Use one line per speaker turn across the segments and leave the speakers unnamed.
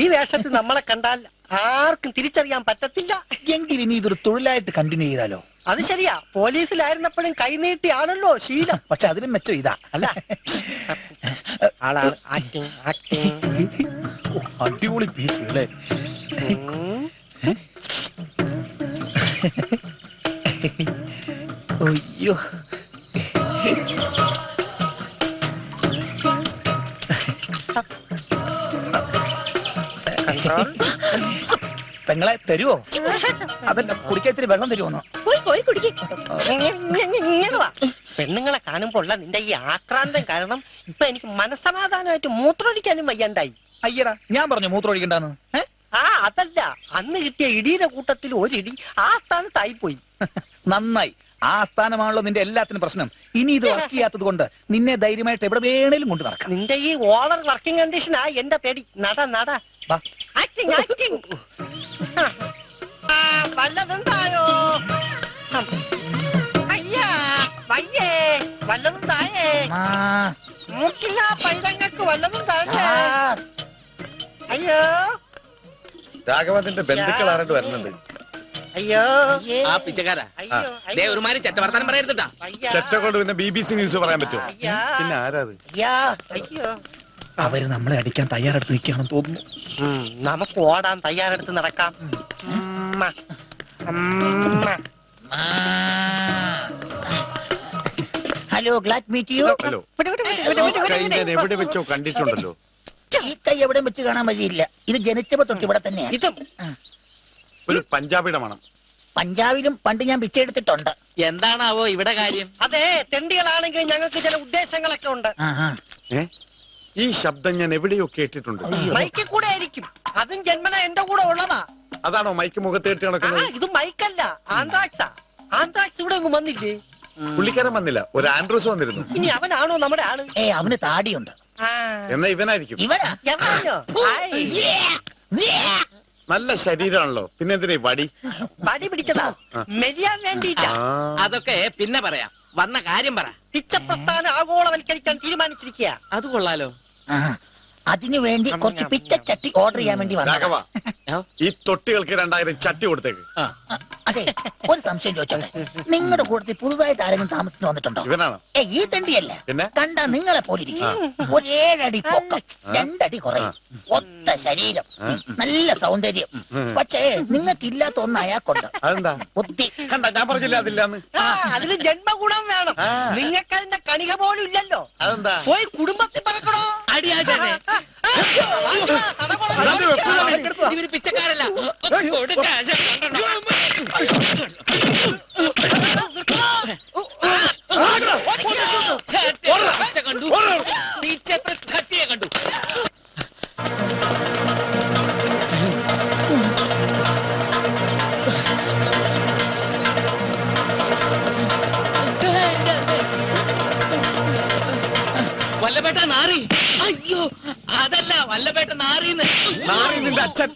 ഈ വേഷത്തിൽ നമ്മളെ കണ്ടാൽ ആർക്കും തിരിച്ചറിയാൻ പറ്റത്തില്ല.
എങ്കിൽ ഇനി ഇതൊരു തൊഴിലായിട്ട് കണ്ടിന്യൂ ചെയ്താലോ?
അത് ശരിയാ, പോലീസിലായിരുന്നപ്പോഴും കൈനീട്ടിയാണല്ലോ ശീലം.
പക്ഷെ അതിനും മെച്ചം ഇതാ
അല്ല. ആളാണ് ആക്ടിങ് ആക്ടിങ്.
അടിപൊളി പീസ് അല്ലേ? അയ്യോ, പെങ്ങളെ തരുവോ? അതല്ല, കുടിക്കാൻ ഇത്തിരി വെള്ളം തരുമോന്നോ?
പെണ്ണുങ്ങളെ കാണുമ്പോ ഉള്ള നിന്റെ ഈ ആക്രാന്തം കാരണം ഇപ്പൊ എനിക്ക് മനസ്സമാധാനമായിട്ട് മൂത്രമൊഴിക്കാനും വയ്യാണ്ടായി.
അയ്യടാ, ഞാൻ പറഞ്ഞു മൂത്രമൊഴിക്കണ്ടെന്ന്.
അതല്ല, അന്ന് കിട്ടിയ ഇടിയുടെ കൂട്ടത്തിൽ ഒരിടി ആ സ്ഥാനത്തായിപ്പോയി.
നന്നായി. ആ സ്ഥാനമാണല്ലോ നിന്റെ എല്ലാത്തിനും പ്രശ്നം. ഇനി ഇത് വർക്ക് ചെയ്യാത്തത് കൊണ്ട് നിന്നെ ധൈര്യമായിട്ട് എവിടെ വേണേലും കൊണ്ട് നടക്കാം.
നിന്റെ ഈ ഓവർ വർക്കിംഗ് കണ്ടീഷനാ എന്റെ പേടി. നട നട ആക്ടിങ് ആക്ടിങ്. വല്ലതും തായോ? അയ്യാ വയ്യേ, വല്ലതും തായേ. മൂക്കില്ല പൈതങ്ങൾക്ക് വല്ലതും താഴെ. അയ്യോ,
രാഘവന്റെ ബന്ധുക്കൾ ആരണ്ട് വരുന്നുണ്ട്.
അയ്യോ
ആ പിച്ചക്കാരാ, ഒരുമാതിരി ചെറ്റ വർത്താനം പറയരുതാ.
ചെറ്റ കൊണ്ട് പിന്നെ BBC ന്യൂസ് പറയാൻ പറ്റുമോ? പിന്നെ ആരാത്?
അയ്യോ,
അവര് നമ്മളെ അടിക്കാൻ തയ്യാറെടുത്ത് നിൽക്കുകയാണെന്ന് തോന്നുന്നു.
നമുക്ക് ഓടാൻ തയ്യാറെടുത്ത് നടക്കാം.
Hello, glad meet you.
Hello, ഞാൻ എവിടെ വെച്ചോ കണ്ടിട്ടുണ്ടല്ലോ.
ഈ കൈ എവിടെ വെച്ച് കാണാൻ വഴിയില്ല. ഇത് ജനിച്ചപ്പോ തൊട്ട് ഇവിടെ തന്നെയാണ്.
ഇതും
ഒരു പഞ്ചാബിയുടെ മണം.
പഞ്ചാബിലും പണ്ട് ഞാൻ പിച്ചെടുത്തിട്ടുണ്ട്.
എന്താണാവോ ഇവിടെ കാര്യം?
അതെ, തെണ്ടികളാണെങ്കിൽ ഞങ്ങൾക്ക് ചില ഉദ്ദേശങ്ങളൊക്കെ ഉണ്ട്.
ഈ ശബ്ദം ഞാൻ എവിടെയോ കേട്ടിട്ടുണ്ട്.
മൈക്കിൽ കൂടെ ആയിരിക്കും. അതും ജന്മന എന്റെ കൂടെ ഉള്ളതാ.
അതാണോ മൈക്ക് മുഖത്ത് കെട്ടി നടക്കുന്നത്?
ഇത് മൈക്കല്ല, ആന്ത്രാക്സാ. ആന്ത്രാക്സ് ഇവിടെ ഒന്നും വന്നില്ലേ?
പുള്ളിക്കാരൻ വന്നില്ല, ഒരു ആൻഡ്രൂസ് വന്നിരുന്നു.
ഇനി അവനാണോ നമ്മുടെ ആള്?
അവന് താടിയുണ്ട്.
എന്നാ ഇവനായിരിക്കും.
ഇവനാ?
നല്ല ശരീരമാണല്ലോ, പിന്നെ എന്തിനാ വടി?
വടി പിടിച്ചതാ മെരിയാൻ വേണ്ടിയിട്ടാ.
അതൊക്കെ പിന്നെ പറയാം, വന്ന കാര്യം പറ.
പിച്ചപ്രസ്ഥാനം ആഗോളവൽക്കരിക്കാൻ തീരുമാനിച്ചിരിക്കുക.
അത് കൊള്ളാലോ.
അതിനു വേണ്ടി കുറച്ച് പിച്ചച്ചട്ടി ഓർഡർ ചെയ്യാൻ വേണ്ടി
രാഘവ, ഈ തൊട്ടികൾക്ക് 2000 ചട്ടി കൊടുത്തേക്ക്.
അതെ, ഒരു സംശയം ചോദിച്ചോട്ടെ, നിങ്ങളുടെ കൂട്ടത്തിൽ പുതുതായിട്ട് ആരെങ്കിലും താമസിച്ചു വന്നിട്ടുണ്ടോ?
ഇവനാണോ?
ഈ തണ്ടിയല്ല, കണ്ടാ നിങ്ങളെ പോലിരിക്കും. ഒരു 7 അടി പൊക്കം, 2 അടി കുറയും, ഒത്ത ശരീരം, നല്ല സൗന്ദര്യം. പക്ഷേ നിങ്ങൾക്ക് ഇല്ലാത്ത ഒന്ന് അയാൾക്കുണ്ട്.
അതെന്താ?
ബുദ്ധി.
കണ്ട, ഞാൻ പറഞ്ഞില്ല അതില്ലാന്ന്.
അതിന് ജന്മഗുണം വേണം. നിങ്ങൾക്ക് അതിന്റെ കണിക പോലും ഇല്ലല്ലോ.
അതെന്താ?
പോയി കുടുംബത്തിൽ പറക്കണോ?
അടിയാശാനെ, ഇവര് പിച്ചക്കാരല്ല. കണ്ടു, ടീച്ചർ ചട്ടിയെ കണ്ടു. വല്ലപേട്ട നാറി. അയ്യോ, അതല്ല, വല്ലപേട്ട നാറിന്ന്.
നാറി നിന്റെ അച്ഛൻ.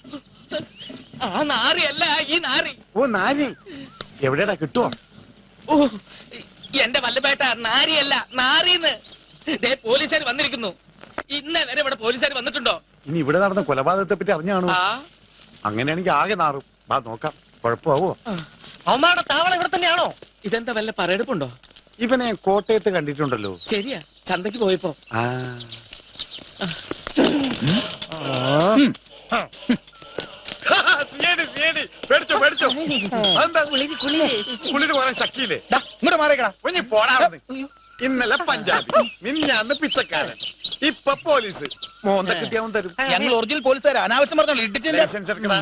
ആ നാറിയല്ല, ഈ നാറി.
ഓ, നാരി എവിടെയാ കിട്ടുവോ?
ഓ, എന്റെ വല്ലപേട്ട നാരിയല്ല, നാറിന്ന്. പോലീസുകാർ വന്നിരിക്കുന്നു. ഇന്നേ വരെ ഇവിടെ പോലീസുകാർ വന്നിട്ടുണ്ടോ?
ഇനി ഇവിടെ നടന്ന കൊലപാതകത്തെ പറ്റി അറിഞ്ഞാണോ? അങ്ങനെയാണെങ്കിൽ ആകെ നാറും. വാ നോക്കാം, കുഴപ്പമാവോ?
അവന്മാരുടെ താവളം ഇവിടെ തന്നെയാണോ?
ഇതെന്താ വല്ല പറയെടുപ്പുണ്ടോ?
ഇവനെ കോട്ടയത്ത് കണ്ടിട്ടുണ്ടല്ലോ.
ശരിയാ, ചന്തക്ക് പോയപ്പോ.
പേടിച്ചോ പേടിച്ചോ. കുളിര് പോരാൻ ചക്കിയില്ലേ?
ഇങ്ങോട്ട് മാറിക്കടാ.
പോടാ. ഇന്നലെ പഞ്ചാബി, മിനിഞ്ഞാന്ന് പിച്ചക്കാരൻ, ഇപ്പൊ പോലീസ്. മോന്ത കിട്ടിയാവും തരും.
ഞങ്ങൾ ഒറിജിനൽ പോലീസുകാർ. അനാവശ്യം പറഞ്ഞോളൂ.
ലൈസൻസ് എടുക്കടാ.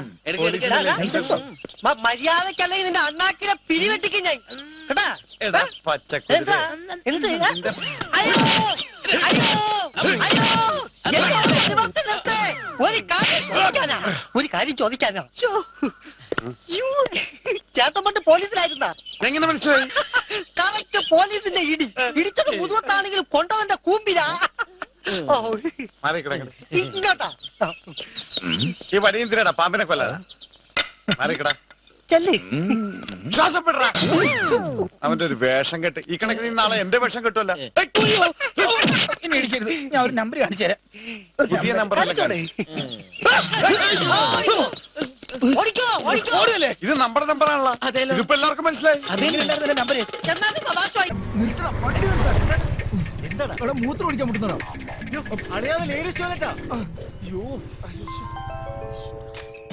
മര്യാദക്കല്ല നിന്റെ അണ്ണാക്കിലെ പിരിവെട്ടിക്കും ഞാൻ.
പച്ചക്കുതിര.
ഒരു കാര്യം ചോദിക്കാനാ. ചേട്ടൻ പണ്ട് പോലീസിലായിരുന്ന?
എങ്ങനെ മനസ്സിലായി?
കറക്റ്റ് പോലീസിന്റെ ഇടി. ഇടിച്ചത് മുതുവത്താണെങ്കിലും കൊണ്ടവന്റെ കൂമ്പിലാ. ഇങ്ങോട്ടാ.
ഈ വടിയന്തിരടാ പാമ്പിനെ കൊല്ലാ. മാറിക്കടാ.
ചെല്ല്.
ശ്വാസപ്പെടാ. അവന്റെ ഒരു വേഷം കെട്ട്. ഈ കണക്കിന് നീ നാളെ എന്റെ വേഷം കെട്ടുമല്ല.
ഇനി ഇടിക്കരുത്. ഞാൻ ഒരു നമ്പർ കാണിച്ചു തരാം.
പുതിയ നമ്പർ
ഓടിക്കോ ഓടിക്കോ.
ഇത് നമ്മുടെ നമ്പറാണല്ലോ. ഇതിപ്പോ എല്ലാവർക്കും മനസ്സിലായി.
നമ്പർ
എന്നാലും തമാശയായി.
എന്താണ് അവിടെ മൂത്രം ഒഴിക്കാൻ മുട്ടുന്നോ? അറിയാതെ ലേഡീസ് ടോയ്ലറ്റാ. അയ്യോ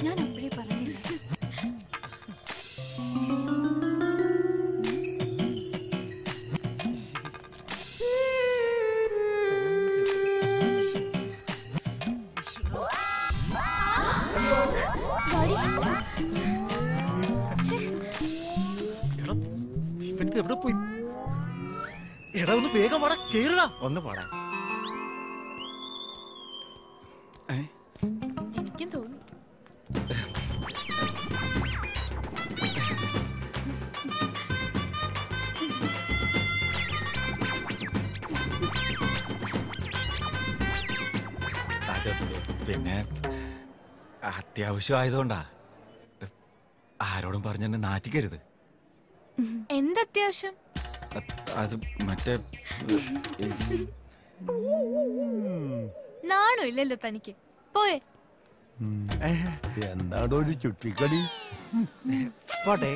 ഞാൻ അപ്പോഴേ പറഞ്ഞില്ല.
ഇവനത് എവിടെ പോയി? എടാ ഒന്ന് വേഗം വാടാ, കേറടാ. ഒന്ന് പോടാ.
എനിക്കും തോന്നി.
അത് പിന്നെ അത്യാവശ്യമായതുകൊണ്ടാ. ആരോടും പറഞ്ഞെന്നെ നാറ്റിക്കരുത്.
എന്തത്യാവശ്യം?
അത് മറ്റേ
നാണോ ഇല്ലല്ലോ തനിക്ക്. പോയെ.
എന്താണോ ഒരു ചുറ്റിക്കളി? പോട്ടെ.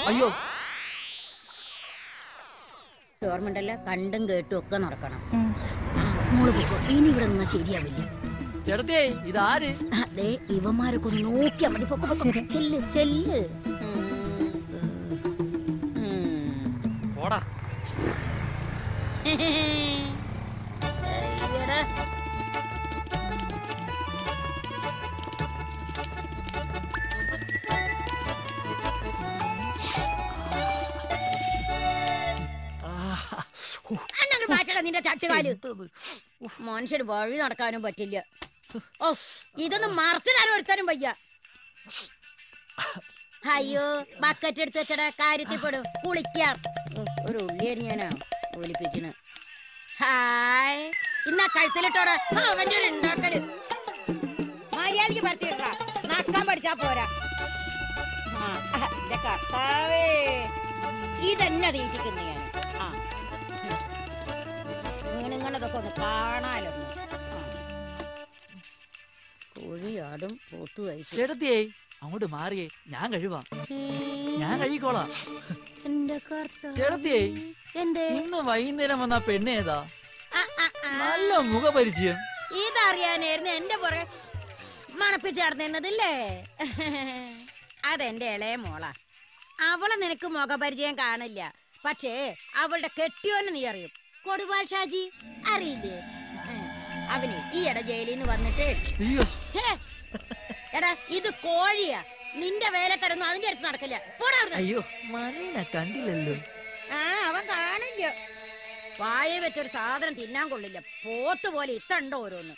അയ്യോ
ഗവൺമെന്റല്ല കണ്ടും കേട്ടും ഒക്കെ നടക്കണം. മോള് പോയിക്കോ, ഇനി ഇവിടെ നിന്നാ ശരിയാവില്ല.
ചേട്ടത്തേ ഇതാര്?
അതെ ഇവന്മാരൊക്കെ ഒന്ന് നോക്കിയാ മതി. പൊക്ക പൊക്ക ചെല്ല് ചെല്ല്.
പോടാ.
അയ്യടാ. അന്നങ്ങ് മാറ്റടാ നിന്റെ ചട്ടുകാല്. മനുഷ്യന് വഴി നടക്കാനും പറ്റില്ല. ഓ ഇതൊന്നും മറച്ചിടാനും ഒരുത്തനും വയ്യ. അയ്യോ ബക്കറ്റ് എടുത്ത് വെച്ചടാ, കാര്യത്തിൽ പെടും. കുളിക്കാം. ഒരു ഉള്ളി അരിഞ്ഞാനാ ഒലിപ്പിക്കണ്. ഹായ് ഇന്നാ കഴുത്തിലിട്ടോടാ. അവന്റെ ഒരു ഉണ്ടാക്കല് മര്യാദക്ക് പരത്തിയിട്ടാ. നക്കാൻ പഠിച്ചാ പോരാ. എന്റെ കർത്താവേ ഇതന്നെ തീറ്റിക്കുന്നു ഞാൻ. ആ ഇങ്ങനതൊക്കെ ഒന്ന് കാണാലൊന്ന്. കോഴിയാടും പോത്തു കഴിച്ചു.
ചേട്ടത്തിയേ അങ്ങോട്ട് മാറിയേ, ഞാൻ കഴിവാ. ഞാൻ കഴിക്കോളാം.
എന്റെ കർത്താവേ.
ചേട്ടത്തിയേ
എന്തേ
ഇന്ന് വൈകുന്നേരം വന്ന പെണ്ണേതാ? നല്ല മുഖപരിചയം.
ഇതറിയാനായിരുന്നു എന്റെ പുറകെ മണപ്പിച്ച് നടന്നിരുന്നതില്ലേ? അതെന്റെ ഇളയ മോളാ. അവളെ നിനക്ക് മുഖപരിചയം കാണില്ല, പക്ഷേ അവളുടെ കെട്ടിയോനെ നീ അറിയും. കൊടുവാൾ ഷാജി അറിയില്ലേ? അവന് ഈയിടെ ജയിലിൽ നിന്ന് വന്നിട്ട് എടാ ഇത് കോഴിയാ. നിന്റെ വേലക്കാരൊന്നും അതിന്റെ അടുത്ത് നടക്കില്ല.
അയ്യോ മനെ കണ്ടില്ലല്ലോ.
ആ അവൻ കാണില്ല. വായ വെച്ചൊരു സാധനം തിന്നാൻ കൊള്ളില്ല. പോത്ത് പോലെ ഇത്തണ്ടോ ഓരോന്ന്.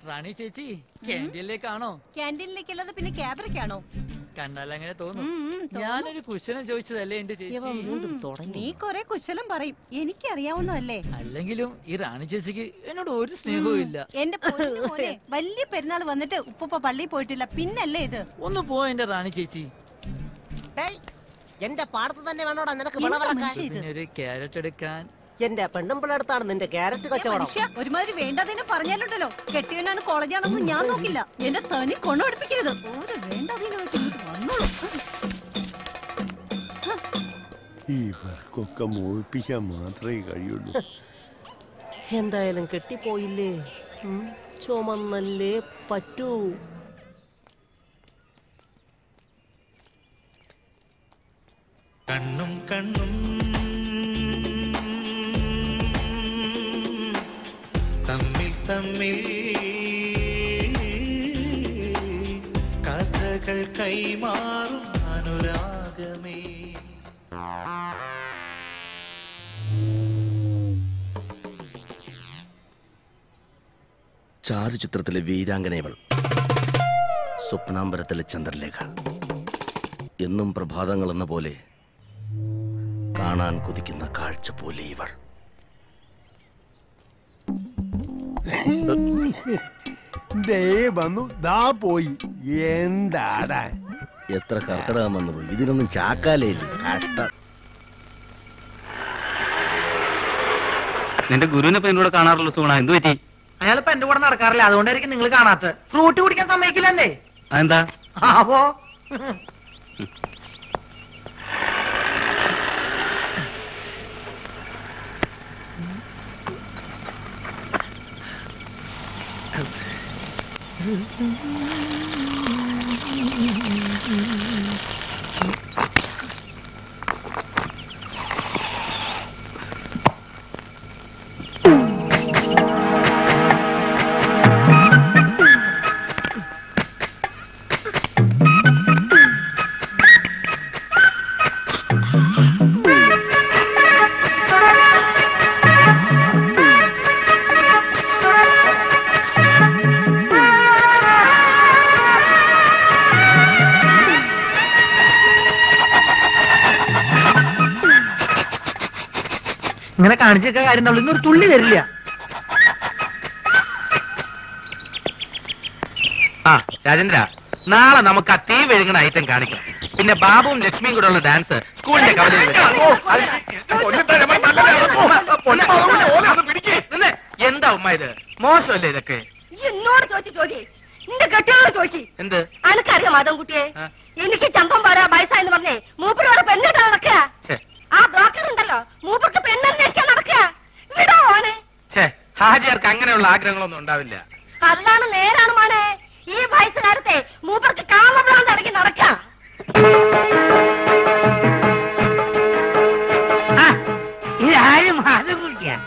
റാണി ചേച്ചി ക്യാൻറ്റീനിലേക്കാണോ?
ക്യാൻറ്റീനിലേക്കല്ലാതെ പിന്നെ ക്യാബറയ്ക്കാണോ?
കണ്ടാലങ്ങനെ തോന്നും. ഞാനൊരു കുശലം ചോദിച്ചതല്ലേ എന്റെ ചേച്ചി.
നീ കൊറേ കുശലം പറയും, എനിക്കറിയാവുന്നതല്ലേ.
അല്ലെങ്കിലും ഈ റാണി ചേച്ചിക്ക് എന്നോട് ഒരു സ്നേഹവും ഇല്ല.
എന്റെ മോനെ വലിയ പെരുന്നാൾ വന്നിട്ട് ഉപ്പ പള്ളിയിൽ പോയിട്ടില്ല, പിന്നല്ലേ ഇത്.
ഒന്ന് പോ എന്റെ റാണി ചേച്ചി.
എന്റെ പാടത്ത് തന്നെ വേണോടാ നിനക്ക് വിളവെടുക്കാൻ.
പിന്നെ ഒരു ക്യാരറ്റ് എടുക്കാൻ.
എന്റെ പെണ്ണുമ്പിളടുത്താണ് നിന്റെ ക്യാരറ്റ് കച്ചവടം.
ഒരുമാതിരി വേണ്ടതിനെ പറഞ്ഞാലുണ്ടല്ലോ. കെട്ടിയവനാണ് കോളേജാണെന്ന് ഞാൻ നോക്കില്ല. എന്റെ തനി കൊണ്ടുപിടിപ്പിക്കരുത്. ഒരു വേണ്ടതിനായിട്ട് വന്നോളൂ.
ഇവർക്കൊക്കെ മോഹിപ്പിക്കാൻ മാത്രമേ കഴിയുള്ളൂ.
എന്തായാലും കെട്ടിപ്പോയില്ലേ, ചുമന്നല്ലേ പറ്റൂ.
കണ്ണും കണ്ണും തമ്മിൽ തമ്മിൽ കഥകൾ കൈമാറും അനുരാഗമേ.
ചാരു ചിത്രത്തിലെ വീരാംഗനയവൾ
സ്വപ്നാംബരത്തിലെ ചന്ദ്രലേഖ. എന്നും പ്രഭാതങ്ങൾ എന്ന പോലെ കാണാൻ കൊതിക്കുന്ന കാഴ്ച പോലെ ഇവൾ.
വന്നു ദാ പോയി. എന്താടാ
എത്ര കർക്കിടകം വന്നു പോയി. ഇതിനൊന്നും ചാക്കാലേല്. കഷ്ടം.
നിന്റെ ഗുരുവിനെ ഇപ്പൊ എന്നോട് കാണാറുള്ള സുഗുണ, എന്ത് പറ്റി?
അയാളിപ്പോ എന്റെ കൂടെ നടക്കാറില്ല, അതുകൊണ്ടായിരിക്കും നിങ്ങൾ കാണാത്ത. ഫ്രൂട്ട് കുടിക്കാൻ സമ്മതിക്കില്ലേ?
അതെന്താ?
അപ്പോ ഇങ്ങനെ കാണിച്ചൊക്കെ കാര്യം ഇന്നൊരു തുള്ളി തരില്ല.
ആ രാജേന്ദ്ര, നാളെ നമുക്ക് ആ തീ വെഴുകുന്ന ഐറ്റം കാണിക്കാം. പിന്നെ ബാബുവും ലക്ഷ്മിയും കൂടെ ഉള്ള ഡാൻസ് സ്കൂളിന്റെ കവലയിൽ എന്താ ഉമ്മ ഇത്? മോശമല്ലേ ഇതൊക്കെ?
എന്നോട് ചോദിച്ചു നിന്റെ കെട്ടിയോട് ചോദിച്ചു.
എന്ത്?
അനക്കറിയാം മാധവൻകുട്ടിയെ, എനിക്ക് ചന്തം പാരാ വയസ്സായെന്ന് പറഞ്ഞേ മൂപ്പരോട് പെണ്ണിട്ട് നടക്കുക. ആ ബ്രോക്കർ ഉണ്ടല്ലോ, മൂപ്പർക്ക് പെണ്ണന്വേഷിക്കാൻ നടക്കുക. വിടോ മോനെ.
ഹാജിയാർക്ക് അങ്ങനെയുള്ള ആഗ്രഹങ്ങളൊന്നും ഉണ്ടാവില്ല.
അതാണ് നേരാണ് മോനെ. ഈ വയസ്സുകാലത്തെ മൂപ്പർക്ക് കാമഭ്രാന്ത് ഇറങ്ങി നടക്കാം.
ഇതാരും മാധവൻകുട്ടിയാ?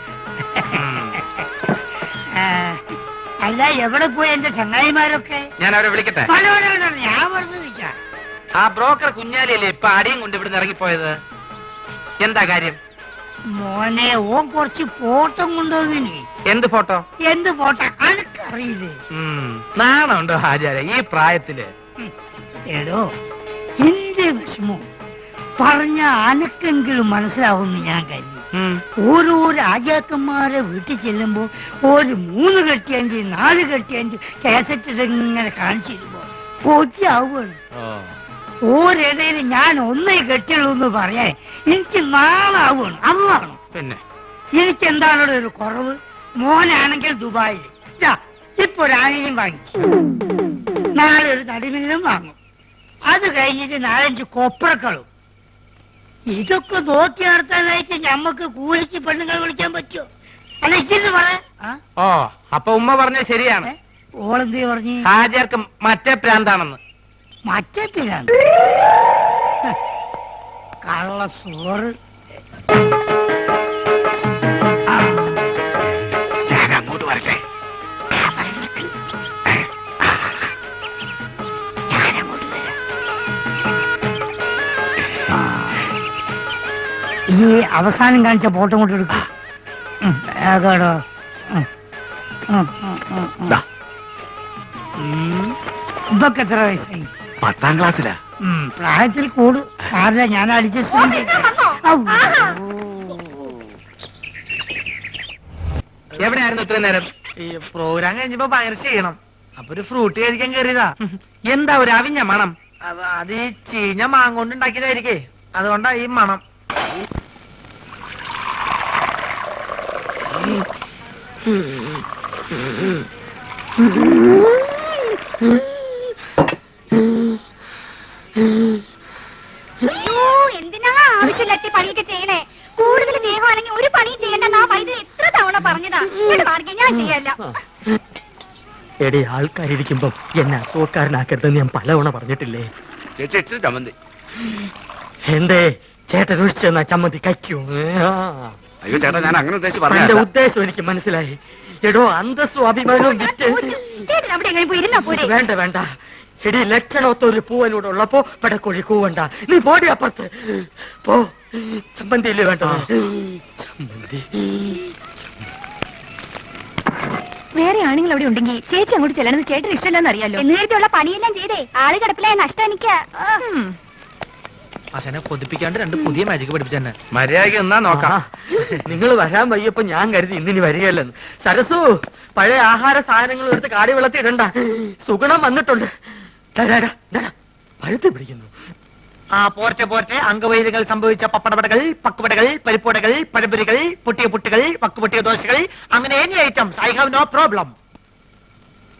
അല്ല, എവിടെ പോയി എന്റെ ചങ്ങായിമാരൊക്കെ?
ഞാൻ അവരെ വിളിക്കട്ടെ?
ഞാൻ വെറുതെ വിളിക്കാം.
ആ ബ്രോക്കർ കുഞ്ഞാലിയല്ലേ ഇപ്പൊ അടിയും കൊണ്ട് ഇവിടുന്ന് ഇറങ്ങിപ്പോയത്? എന്താ കാര്യം?
മോനെ, ഓൻ കുറച്ച് ഫോട്ടോ കൊണ്ടുവന്നിനി.
എന്ത് ഫോട്ടോ?
എന്ത് ഫോട്ടോ അനക്കറിയില്ലേ?
നാണുണ്ടോ ഹാജാരെ ഈ പ്രായത്തില്?
എടോ, എന്റെ വിഷമം പറഞ്ഞ അനക്കെങ്കിലും മനസ്സിലാവുമെന്ന് ഞാൻ കരുതി. ഓരോ രാജാക്കന്മാരെ വീട്ടിൽ ചെല്ലുമ്പോ ഒരു 3 കെട്ടിയഞ്ച് 4 കെട്ടിയഞ്ച് കേസറ്റ് ഇങ്ങനെ കാണിച്ചിരുമ്പോ കൊതിയാവുകയാണ്. ഓരിടയിൽ ഞാൻ ഒന്നേ കെട്ടുള്ളൂ എന്ന് പറയാൻ എനിക്ക് നാളാവുകയാണ്. അതാണ്
പിന്നെ
എനിക്ക് എന്താണോ ഒരു കുറവ്. മോനാണെങ്കിൽ ദുബായിൽ ഇപ്പൊ ഒരു ആനയും വാങ്ങിച്ചു, നാളെ ഒരു നടുമില്ലും വാങ്ങും. അത് കഴിഞ്ഞിട്ട് 4-5 കൊപ്രക്കളും. ഇതൊക്കെ നോക്കി നടത്താനായിട്ട് ഞമ്മക്ക് കൂലിക്ക് പെണ്ണുങ്ങൾ വിളിക്കാൻ പറ്റുമോ? അല്ല, ഇച്ചിരി പറയാ.
ഓ, അപ്പൊ ഉമ്മ പറഞ്ഞ ശരിയാണ്.
ഓളെന്തേ പറഞ്ഞു?
ഹാജിയാർക്ക് മറ്റേ പ്രാന്താണെന്ന്.
മറ്റേ പ്രാന്ത്? കള്ള സോറ്.
ഞാൻ അങ്ങോട്ട് വരട്ടെ?
ഈ അവസാനം കാണിച്ച ഫോട്ടോ കൊണ്ട് എടുക്കും. ഇതൊക്കെ എത്ര വയസ്സായി?
10ാം ക്ലാസ്സിലാ.
പ്രായത്തിൽ കൂടു സാറില്ല, ഞാൻ അഡ്ജസ്റ്റ്.
എവിടെയായിരുന്നു ഇത്രയും നേരം?
ഈ പ്രോഗ്രാം കഴിഞ്ഞപ്പോ ഭയങ്കര ചെയ്യണം, അപ്പൊ ഒരു ഫ്രൂട്ട് കഴിക്കാൻ കയറിയതാ.
എന്താ ഒരു അവിഞ്ഞ മണം?
അത് ഈ ചീഞ്ഞ മാങ്ങോണ്ട് ഉണ്ടാക്കിയതായിരിക്കേ, അതുകൊണ്ടാ ഈ മണം.
അയ്യോ, എന്തിനാ ആവശ്യമില്ലാത്ത പണിയൊക്കെ ചെയ്യണേ? കൂടുതൽ ദേഹമാണെങ്കിൽ ഒരു പണിയും ചെയ്യണ്ടെന്ന് ആ വൈദ്യുതി എത്ര തവണ പറഞ്ഞതാ. ഞാൻ ചെയ്യല്ല.
എടി, ആൾക്കാരിക്കുമ്പോ എന്നെ അസുഖക്കാരനാക്കരുതെന്ന് ഞാൻ പലവണ പറഞ്ഞിട്ടില്ലേ?
ചമ്മന്തി
എന്തേ ചേട്ടൻ ഒഴിച്ചെന്നാ ചമ്മന്തി കഴിക്കൂ?
അയ്യോ ചേട്ടാ, ഞാൻ അങ്ങനെ ഉദ്ദേശിച്ച്
എന്റെ
പറഞ്ഞു.
ഉദ്ദേശം എനിക്ക് മനസ്സിലായി. എടോ, അന്തസ്സും അഭിമാനവും വിറ്റ് വേണ്ട വേണ്ട. എടി, ലക്ഷണത്തൊരു പൂവനോട് ഉള്ളപ്പോ പടക്കോഴി കൂവണ്ട. നീ പോടി അപ്പുറത്ത് പോ. ചമ്മന്തിയില്ലേ വേണ്ട? ചമ്മന്തി
വേറെ ആണുങ്ങൾ അവിടെ ഉണ്ടെങ്കിൽ ചേച്ചി അങ്ങോട്ട് ചെല്ലണമെന്ന് ചേട്ടന് ഇഷ്ടമല്ലെന്ന് അറിയാലോ. നേരത്തെയുള്ള പണിയെല്ലാം ചെയ്തേ ആള് കിടപ്പിലായ നഷ്ടം എനിക്കാ.
അച്ഛനെ കൊതിപ്പിക്കാണ്ട് 2 പുതിയ മാജിക് പഠിപ്പിച്ചെന്നെ. മര്യാദയ്ക്ക് എന്നാ നോക്കാം.
നിങ്ങൾ വരാൻ വയ്യപ്പോ ഞാൻ കരുതി ഇന്നിനി വരികയല്ലെന്ന്. സരസു, പഴയ ആഹാര സാധനങ്ങൾ എടുത്ത് കാടി വെള്ളത്തിൽ ഇടണ്ട. സുഗുണം വന്നിട്ടുണ്ട്. പഴുത്ത് പിടിക്കുന്നു.
പോർച്ചെ അംഗവൈദ്യങ്ങൾ സംഭവിച്ച പപ്പടവടകൾ, പക്കുവടകൾ, പരിപ്പുവടകൾ, പഴംപൊരികൾ, പൊട്ടിയ പുട്ടുകൾ, വക്കുപൊട്ടിയ ദോശകൾ, അങ്ങനെ any items. I have no problem.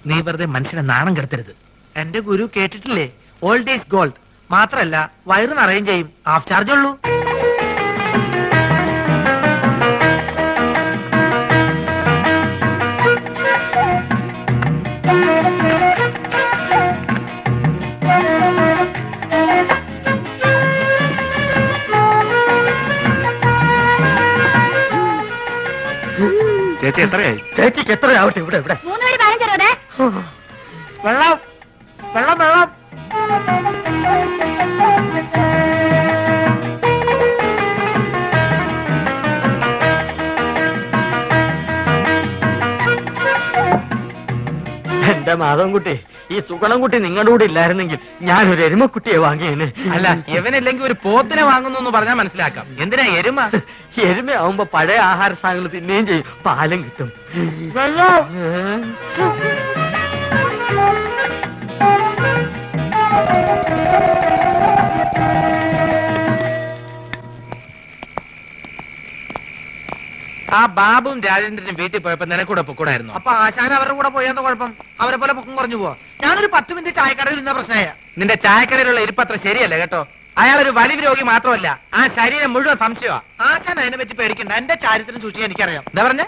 നീ വെറുതെ മനുഷ്യനെ നാണം കെടുത്തരുത്. എന്റെ ഗുരു കേട്ടിട്ടില്ലേ, ഓൾഡ് ഈസ് ഗോൾഡ്. മാത്രല്ല വയറ് നിറയും ചെയ്യും, ഹാഫ് ചാർജ് ഉള്ളൂ. ചേച്ചി എത്രയായി?
ചേച്ചിക്ക് എത്രയാവട്ടെ? ഇവിടെ ഇവിടെ
3 മണി 15
വെള്ളം വെള്ളം വെള്ളം.
എന്റെ മാധവൻകുട്ടി, ഈ സുഗണൻകുട്ടി നിങ്ങളുടെ കൂടെ ഇല്ലായിരുന്നെങ്കിൽ ഞാനൊരു എരുമക്കുട്ടിയെ വാങ്ങിയേനെ.
അല്ല, ഇവനില്ലെങ്കിൽ ഒരു പോത്തിനെ വാങ്ങുന്നു എന്ന് പറഞ്ഞാൽ മനസ്സിലാക്കാം. എന്തിനാ എരുമ?
എരുമയാവുമ്പോ പഴയ ആഹാര സാധനങ്ങൾ തിന്നുകയും ചെയ്യും, പാലും കിട്ടും.
ആ ബാബുവും രാജേന്ദ്രനും വീട്ടിൽ പോയപ്പോ നിനക്കൂടെ പൊക്കൂടായിരുന്നു. അപ്പൊ ആശാൻ അവരുടെ കൂടെ പോയെന്ന കുഴപ്പം? അവരെ പോലെ പൊക്കം കുറഞ്ഞു പോവാ. ഞാനൊരു 10 മിനിറ്റ് ചായക്കടയിൽ നിന്ന പ്രശ്നമായ. നിന്റെ ചായക്കടയിലുള്ള ഇരിപ്പത്ര ശരിയല്ല കേട്ടോ. അയാളൊരു വലിയ രോഗി മാത്രമല്ല, ആ ശരീരം മുഴുവൻ സംശയമാ. ആശാൻ അതിനെ പറ്റി പേടിക്കണ്ട. എന്റെ ചാരിത്രം സൂക്ഷിക്കാൻ എനിക്കറിയാം. എന്താ പറഞ്ഞേ?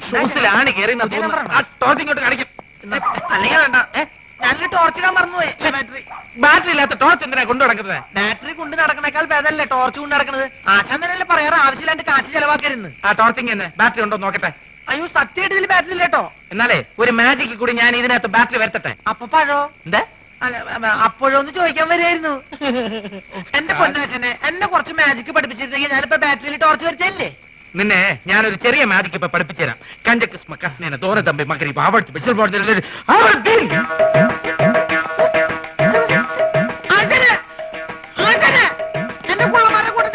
ഷൂസിലാണ് കയറി ഇങ്ങോട്ട് കാണിക്കും. അല്ലെങ്കിൽ വേണ്ട, ഞാനൊരു ടോർച്ച് ഇടാൻ മറന്നുപോയി. ബാറ്ററി ഇല്ലാത്ത ടോർച്ച് എന്തിനാ കൊണ്ടു നടക്കുന്നത്? ബാറ്ററി കൊണ്ട് നടക്കണേക്കാൾ ഭേദമല്ലേ ടോർച്ച് കൊണ്ട് നടക്കുന്നത്? ആശാൻ തന്നെയല്ലേ പറയാറ് ആവശ്യമില്ലാണ്ട് കാശ് ചെലവാക്കരുന്ന്. ആ ടോർച്ചിങ് തന്നെ ബാറ്ററി ഉണ്ടോ നോക്കട്ടെ. അയ്യോ, സത്യമായിട്ട് ഇതിൽ ബാറ്ററി ഇല്ലേട്ടോ. എന്നാലേ ഒരു മാജിക്കിൽ കൂടി ഞാൻ ഇതിനകത്ത് ബാറ്ററി വരുത്തട്ടെ. അപ്പൊ പഴോ? എന്താ അപ്പോഴൊന്ന് ചോദിക്കാൻ വരികയായിരുന്നു. എന്റെ പൊന്നാശനെ, എന്നെ കുറച്ച് മാജിക് പഠിപ്പിച്ചിരുന്നെങ്കിൽ ഞാനിപ്പോ ബാറ്ററിയിൽ ടോർച്ച് വരുത്തല്ലേ. നിന്നെ ഞാനൊരു ചെറിയ മാജിക് ഇപ്പൊ പഠിപ്പിച്ചു തരാം. കഞ്ചക്ക് കസ്നേനെ തോര തമ്പി മകരി